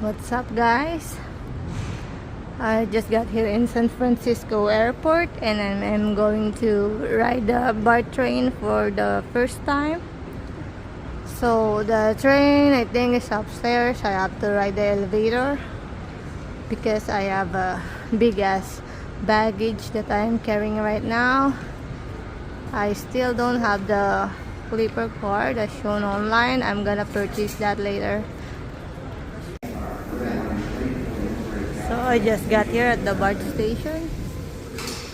What's up, guys? I just got here in San Francisco airport and I'm going to ride the Bart train for the first time. So the train, I think, is upstairs. I have to ride the elevator because I have a big ass baggage that I'm carrying right now. I still don't have the Clipper card as shown online. I'm gonna purchase that later. So I just got here at the BART station.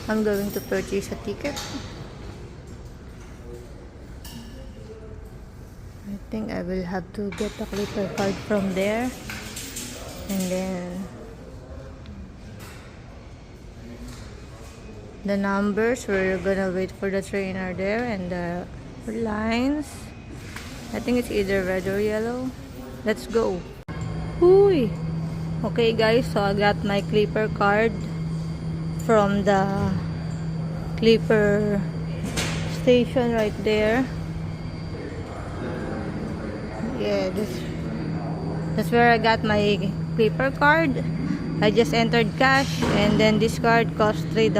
I'm going to purchase a ticket. I think I will have to get the Clipper card from there, and then the numbers, we're gonna wait for the train are there, and the lines, I think it's either red or yellow. Let's go. Hooey! Okay guys, so I got my Clipper card from the Clipper station right there. Yeah, that's where I got my Clipper card. I just entered cash, and then this card cost $3.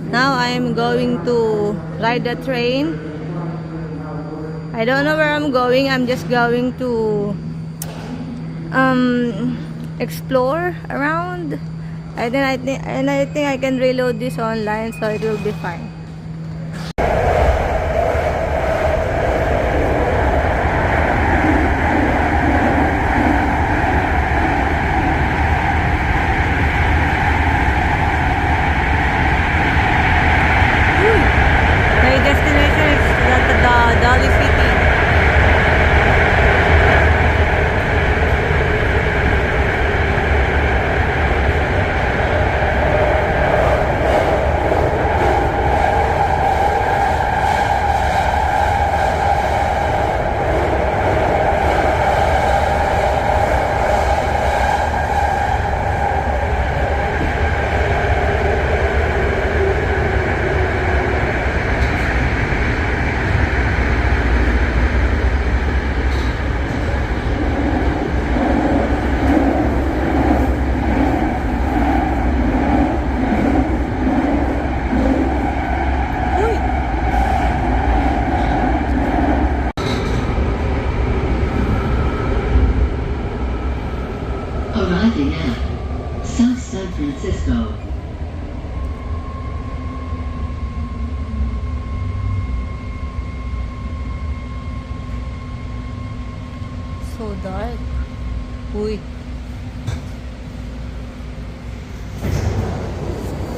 Now I am going to ride the train. I don't know where I'm going. I'm just going to explore around. And then I think I can reload this online, so it will be fine. Arriving at South San Francisco. So dark. Uy.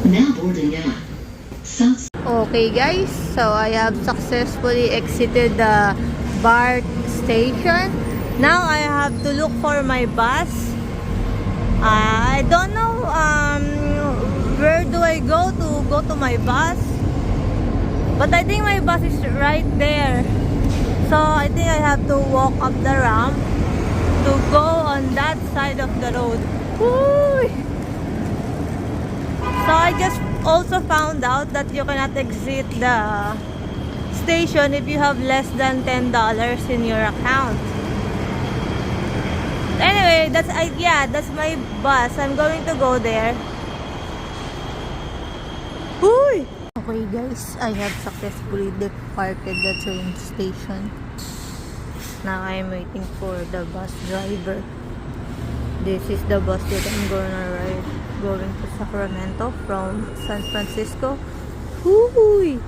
Now boarding at South. Okay guys, so I have successfully exited the BART station. Now I have to look for my bus. I don't know where do I go to my bus, but I think my bus is right there. So I think I have to walk up the ramp to go on that side of the road. Woo! So I just also found out that you cannot exit the station if you have less than $10 in your account. Anyway, that's my bus. I'm going to go there. Woo! Okay guys, I have successfully departed the train station. Now I am waiting for the bus driver. This is the bus that I'm gonna ride going to Sacramento from San Francisco. Woo!